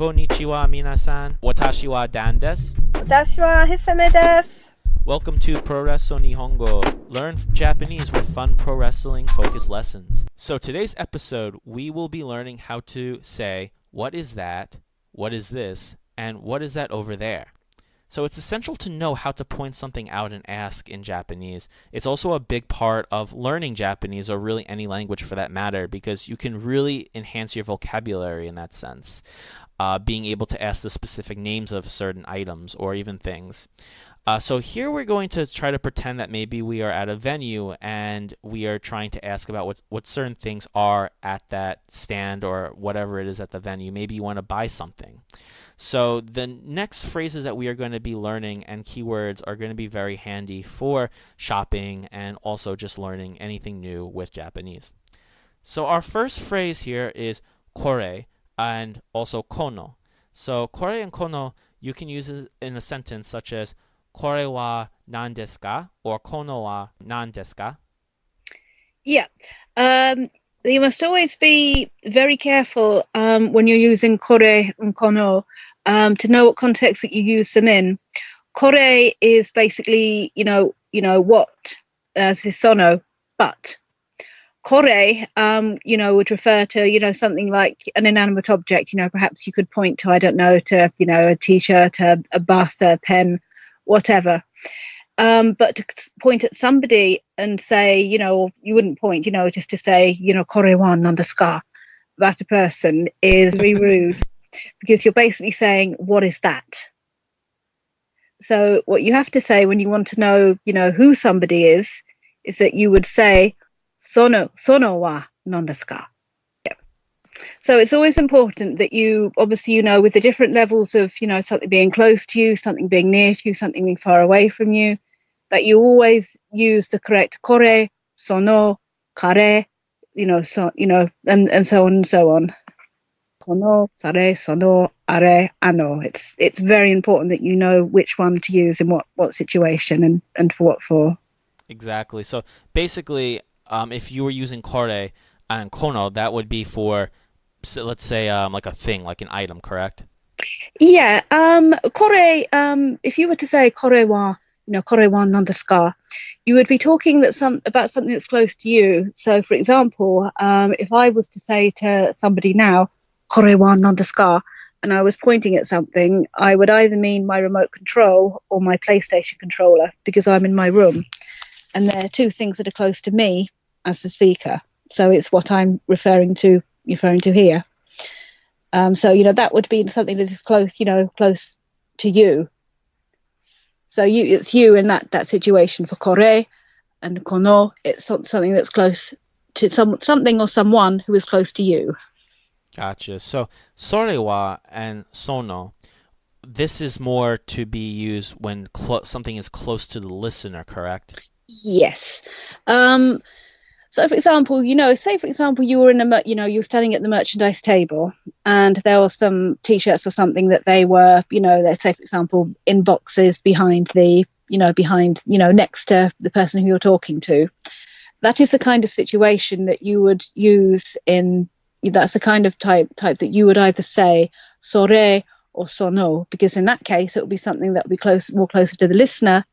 Konnichiwa minasan. Watashi wa Dan desu. 私はHisameです。 Welcome to Puroresu Nihongo. Learn Japanese with fun pro wrestling focused lessons. So today's episode, we will be learning how to say, what is that, what is this, and what is that over there? So it's essential to know how to point something out and ask in Japanese. It's also a big part of learning Japanese, or really any language for that matter, because you can really enhance your vocabulary in that sense. Being able to ask the specific names of certain items or even things. So here we're going to try to pretend that maybe we are at a venue and we are trying to ask about what certain things are at that stand or whatever it is at the venue. Maybe you want to buy something. So the next phrases that we are going to be learning and keywords are going to be very handy for shopping and also just learning anything new with Japanese. So our first phrase here is Corre and also kono. So Corre and kono, you can use it in a sentence such as Corre wa nan desu ka or kono wa nan desu ka? Yeah. You must always be very careful when you're using Corre and kono to know what context that you use them in. Corre is basically, what, as is sono, but. Corre, would refer to, something like an inanimate object. Perhaps you could point to, I don't know, to, a T-shirt, a bus, a pen, whatever. But to point at somebody and say, you wouldn't point, just to say, Corre wa nan desu ka, about a person is very rude because you're basically saying, what is that? So what you have to say when you want to know, who somebody is that you would say, sono wa nan desu ka? Yeah. So it's always important that you, obviously, with the different levels of, something being close to you, something being near to you, something being far away from you, that you always use the correct kore, sono, kare, and so on and so on. Kono, sare, sono, are, ano. It's very important that you know which one to use in what situation and for what for. Exactly. So basically, if you were using Corre and kono, that would be for, let's say, like a thing, like an item, correct? Yeah. Corre, if you were to say Corre wa, Corre wa nan desu ka, you would be talking about something that's close to you. So, for example, if I was to say to somebody now, Corre wa nan desu ka, and I was pointing at something, I would either mean my remote control or my PlayStation controller, because I'm in my room. And they're two things that are close to me as the speaker. So it's what I'm referring to here. So, that would be something that is close to you. So it's you in that situation. For Corre and kono, it's something that's close to something or someone who is close to you. Gotcha. So sore wa and sono, this is more to be used when something is close to the listener, correct? Yes. So, for example, say, for example, you were you were standing at the merchandise table and there were some T-shirts or something that they were, let's say, for example, in boxes behind next to the person who you're talking to. That is the kind of situation that you would use that's the kind of type that you would either say sore or sono, because in that case, it would be something that would be more closer to the listener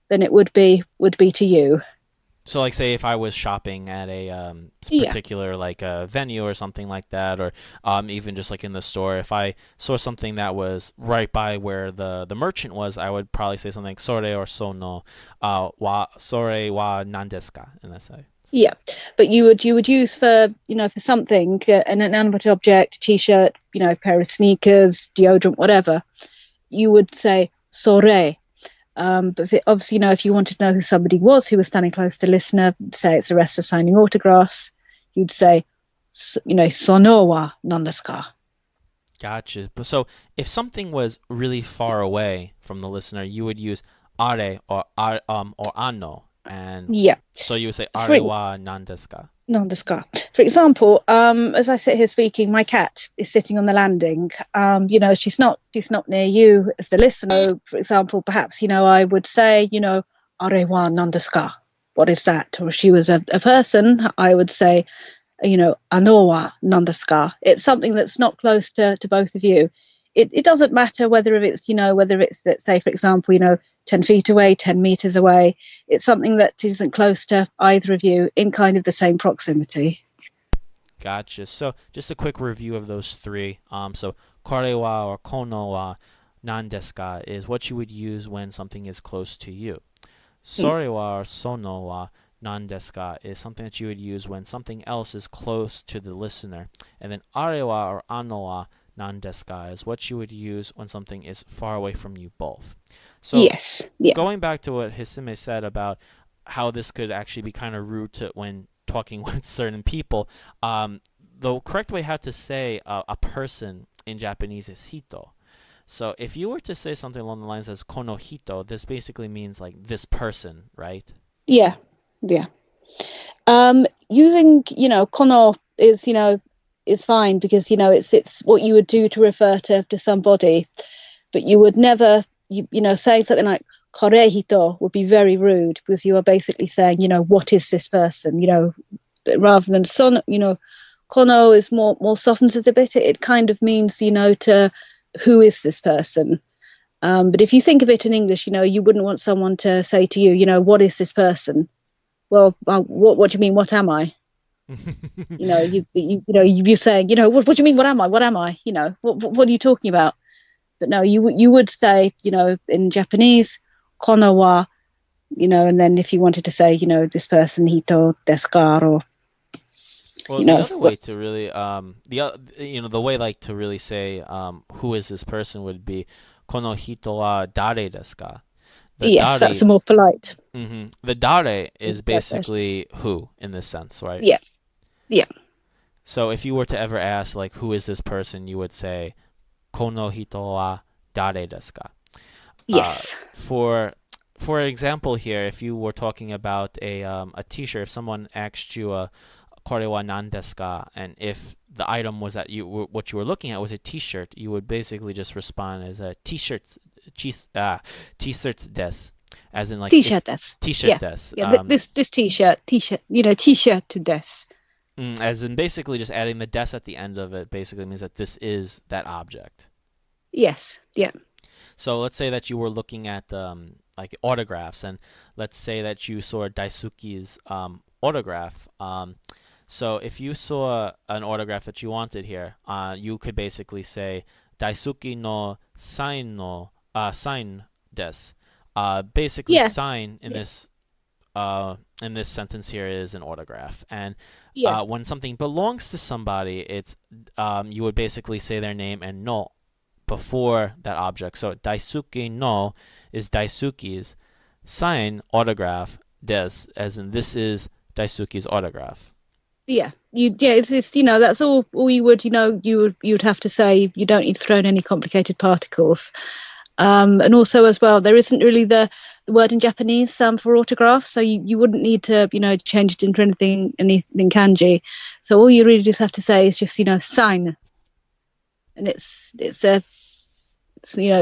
than it would be to you. So, like, say if I was shopping at a particular venue or something like that, or even just like in the store, if I saw something that was right by where the merchant was, I would probably say something like sore or sono, sore wa nan desu ka, and that's it. Yeah, but you would use for something, an inanimate object, T-shirt, pair of sneakers, deodorant, whatever. You would say sore. But obviously, if you wanted to know who somebody was who was standing close to the listener, say it's a wrestler signing autographs, you'd say, sono wa nan desu ka. Gotcha. So if something was really far away from the listener, you would use are or ano, and yeah. So you would say are wa nan desu ka. Nan desu ka. For example, as I sit here speaking, my cat is sitting on the landing. She's not near you as the listener. For example, perhaps I would say, are wa nan desu ka. What is that? Or if she was a person, I would say, ano wa nan desu ka. It's something that's not close to both of you. it doesn't matter whether it's, whether it's, let's say, for example, 10 feet away, 10 meters away. It's something that isn't close to either of you in kind of the same proximity. Gotcha. So just a quick review of those three. So kore wa or kono wa nan desu ka is what you would use when something is close to you. Sore wa or sono wa nan desu ka is something that you would use when something else is close to the listener. And then are wa or ano wa nan desu ka is what you would use when something is far away from you both. So Yes. Yeah. going back to what Hisame said about how this could actually be kind of rude to when talking with certain people, the correct way how to say a person in Japanese is hito. So if you were to say something along the lines as kono hito, this basically means like this person, right? Yeah. Yeah. Using, kono is fine because, it's what you would do to refer to somebody, but you would never, say something like Corre hito would be very rude because you are basically saying, what is this person, rather than son, kono is more softens it a bit. It kind of means, to who is this person. But if you think of it in English, you wouldn't want someone to say to you, what is this person? Well, what do you mean? What am I? You're saying, what do you mean? What am I? What am I? What are you talking about? But no, you would say, in Japanese, kono wa, and then if you wanted to say, this person hito desu ka, or the other way to really the way like to really say who is this person would be kono hito wa dare desu ka. Yes, that's more polite. Mm-hmm. The dare is basically who in this sense, right? Yeah. Yeah. So if you were to ever ask like who is this person, you would say kono hito wa dare desu ka? Yes. For example here, if you were talking about a T-shirt, if someone asked you kore wa nan desu ka, and if the item was that what you were looking at was a T-shirt, you would basically just respond as a T-shirt desu, as in like T-shirt desu. T-shirt desu. Yeah, this T-shirt, T-shirt desu. As in basically just adding the desu at the end of it basically means that this is that object. Yes. Yeah. So let's say that you were looking at like autographs, and let's say that you saw Daisuke's autograph. So if you saw an autograph that you wanted here, you could basically say Daisuke no sign desu. Basically, sign in this sentence here is an autograph, and when something belongs to somebody, it's you would basically say their name and no before that object. So Daisuke no is Daisuke's, sign autograph desu, as in this is Daisuke's autograph. Yeah, it's that's all you would you'd have to say. You don't need to throw in any complicated particles. And also as well, there isn't really the word in Japanese for autograph, so you wouldn't need to change it into anything kanji. So all you really just have to say is just sign, and it's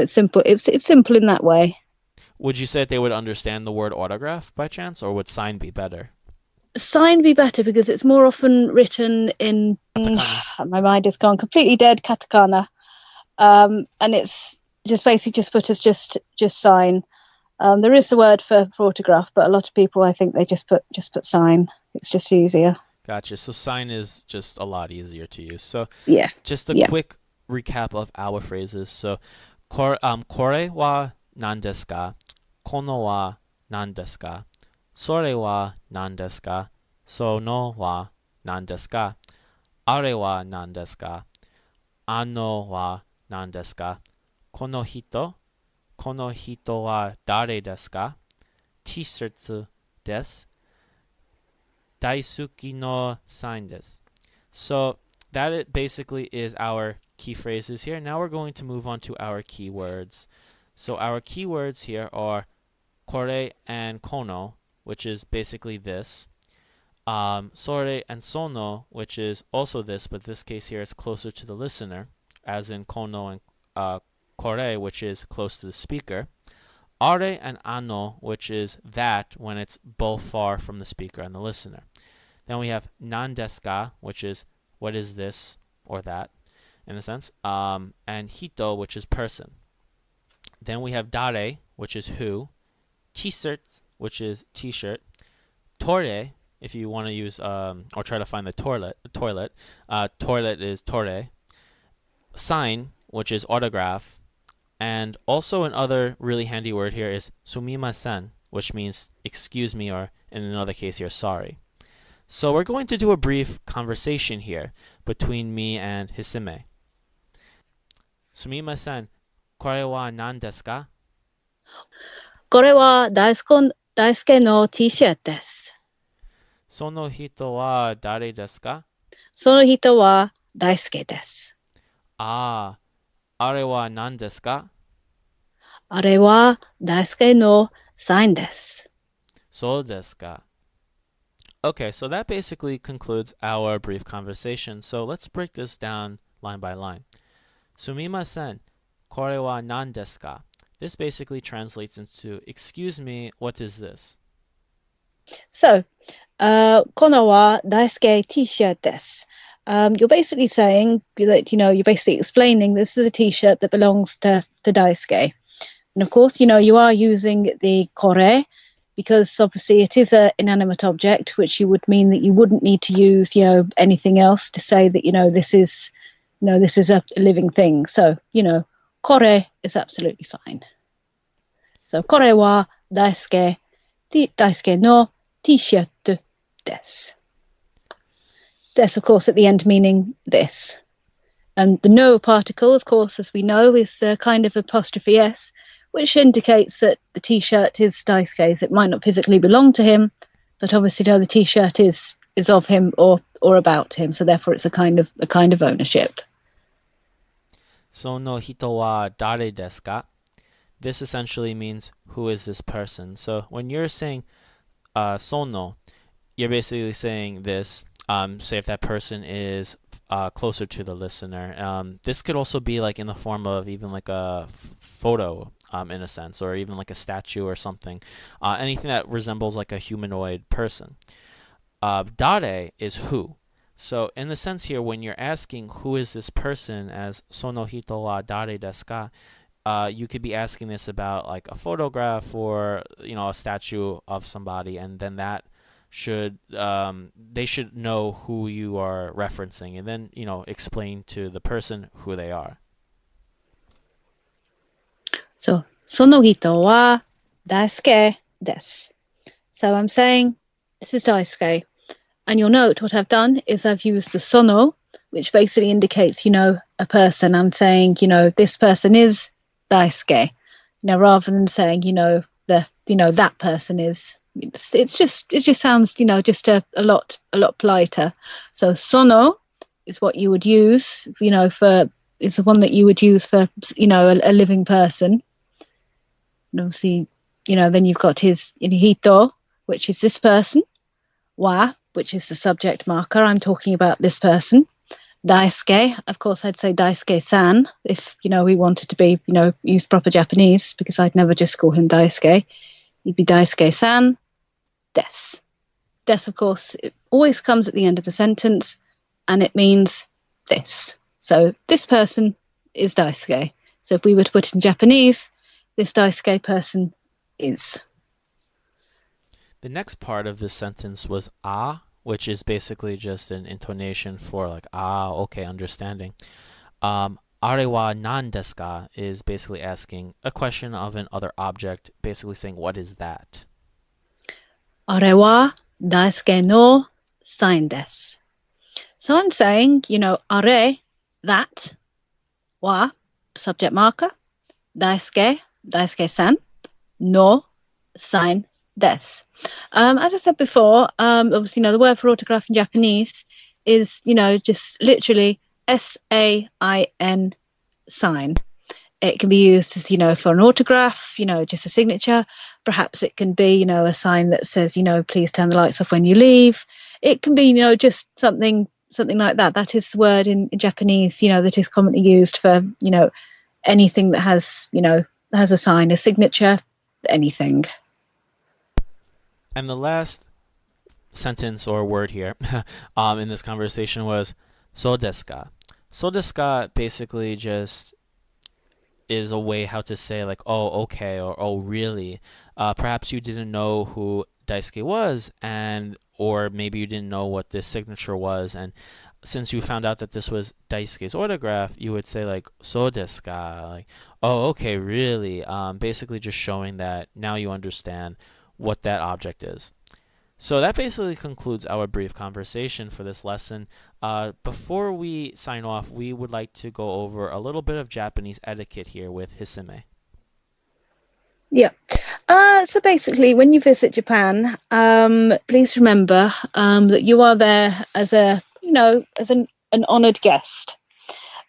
simple. It's simple in that way. Would you say that they would understand the word autograph by chance, or would sign be better? Sign be better because it's more often written in my mind has gone completely dead katakana, and it's just basically just put as just sign. There is a word for autograph, but a lot of people I think they just put sign. It's just easier. Gotcha. So sign is just a lot easier to use. So yes, just a quick recap of our phrases. So kore wa nan desu ka, kono wa nan desu ka, sore wa nan desu ka, sono wa nan desu ka, are wa nan desu ka, ano wa nan desu ka, kono hito wa dare desu ka, T-shirt desu, daisuki no sign desu. So that basically is our key phrases here. Now we're going to move on to our keywords. So our keywords here are kore and kono, which is basically this. Sore and sono, which is also this, but this case here is closer to the listener, as in kono and kore, which is close to the speaker. Are and ano, which is that when it's both far from the speaker and the listener. Then we have nan desu ka, which is what is this or that. in a sense, and hito, which is person. Then we have dare, which is who, Tshirt, which is t-shirt, tore, if you want to use or try to find the toilet, toilet is tore, sign, which is autograph, and also another really handy word here is sumimasen, which means excuse me, or in another case here, sorry. So we're going to do a brief conversation here between me and Hisame. Sumimasen, kore wa nan desu ka? これは大輔の T シャツです。その人は誰ですか？その人は大輔です。ああ、あれは何ですか？あれは大輔のサインです。そうですか。Okay, so that basically concludes our brief conversation. So let's break this down line by line. Sumimasen, kore wa nan desu ka? This basically translates into, excuse me, what is this? So, このは大輔 T シャツです。You're basically saying that, you're basically explaining this is a T-shirt that belongs to Daisuke. And of course, you are using the Corre because obviously it is an inanimate object, which you would mean that you wouldn't need to use, anything else to say that, this is a living thing. So, Corre is absolutely fine. So, Corre wa Daisuke no T-shirt desu. Des, of course, at the end meaning this. And the no particle, of course, as we know, is a kind of apostrophe S, which indicates that the T-shirt is Daisuke's. It might not physically belong to him, but obviously the T-shirt is of him or about him, so therefore it's a kind of ownership. Sono hito wa dare desu ka? This essentially means, who is this person? So when you're saying sono, you're basically saying this. Say if that person is closer to the listener. This could also be like in the form of even like a photo, in a sense, or even like a statue or something. Anything that resembles like a humanoid person. Dare is who. So in the sense here, when you're asking who is this person as sono hito wa dare desu ka, you could be asking this about like a photograph or a statue of somebody, and then that they should know who you are referencing, and then explain to the person who they are. So その人はDaisuke desu. So I'm saying this is Daisuke, and you'll note what I've done is I've used the sono, which basically indicates a person. I'm saying this person is Daisuke, rather than saying that person is. It just sounds just a lot politer. So sono is what you would use for, it's the one that you would use for a living person. And obviously then you've got his hito, which is this person, wa, which is the subject marker. I'm talking about this person. Daisuke, of course I'd say Daisuke-san if we wanted to be use proper Japanese, because I'd never just call him Daisuke. He'd be Daisuke-san desu. Desu, of course, it always comes at the end of the sentence, and it means this. So this person is Daisuke. So if we were to put it in Japanese, this Daisuke person is. The next part of this sentence was which is basically just an intonation for like okay, understanding. Are wa nan desu ka is basically asking a question of an other object, basically saying, what is that? あれはDaisuke no sign desu. So I'm saying, are, that, wa, subject marker, Daisuke-san, no sign desu. As I said before, obviously, the word for autograph in Japanese is, just literally S-A-I-N sign. It can be used as, for an autograph, just a signature. Perhaps it can be, a sign that says, please turn the lights off when you leave. It can be, just something like that. That is the word in Japanese, that is commonly used for, anything that has, has a sign, a signature, anything. And the last sentence or word here in this conversation was so desu ka. So desu ka basically just is a way how to say like, oh, okay, or oh, really. Perhaps you didn't know who Daisuke was, and or maybe you didn't know what this signature was, and since you found out that this was Daisuke's autograph, you would say like, so desu ka, like, oh, okay, really. Basically just showing that now you understand what that object is. So that basically concludes our brief conversation for this lesson. Before we sign off, we would like to go over a little bit of Japanese etiquette here with Hisame. Yeah. So basically, when you visit Japan, please remember that you are there as an honoured guest.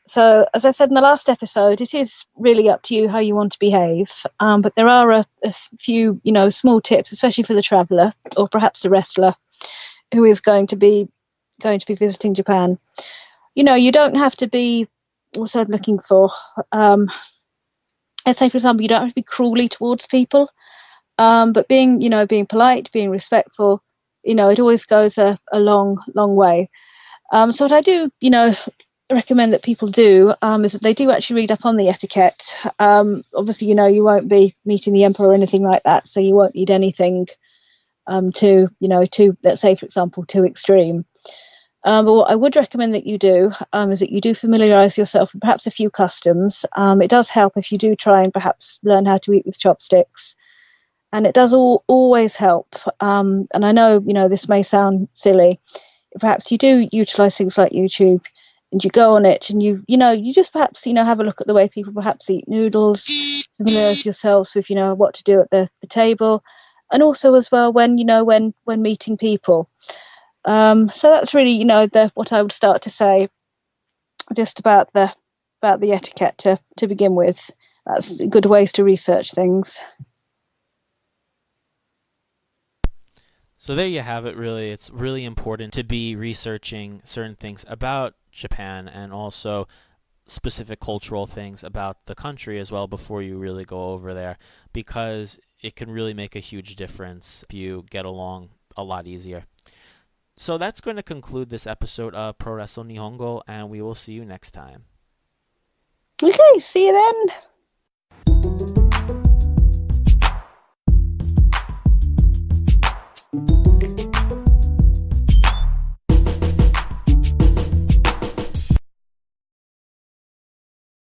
So, as I said in the last episode, it is really up to you how you want to behave. But there are a few, small tips, especially for the traveller or perhaps a wrestler who is going to be visiting Japan. You don't have to be. Also, I'm looking for. Let's say, for example, you don't have to be cruelly towards people, but being polite, being respectful, it always goes a long, long way. So what I do, recommend that people do is that they do actually read up on the etiquette. Obviously, you won't be meeting the emperor or anything like that, so you won't need anything too, let's say, for example, too extreme. But what I would recommend that you do is that you do familiarise yourself with perhaps a few customs. It does help if you do try and perhaps learn how to eat with chopsticks. And it does always help. And I know, this may sound silly. Perhaps you do utilise things like YouTube and you go on it and you just perhaps, have a look at the way people perhaps eat noodles, familiarise yourselves with, what to do at the table. And also as well when meeting people. So that's really, what I would start to say just about the etiquette to begin with. That's good ways to research things. So there you have it, really. It's really important to be researching certain things about Japan and also specific cultural things about the country as well before you really go over there, because it can really make a huge difference if you get along a lot easier. So that's going to conclude this episode of Puroresu Nihongo, and we will see you next time. Okay, see you then.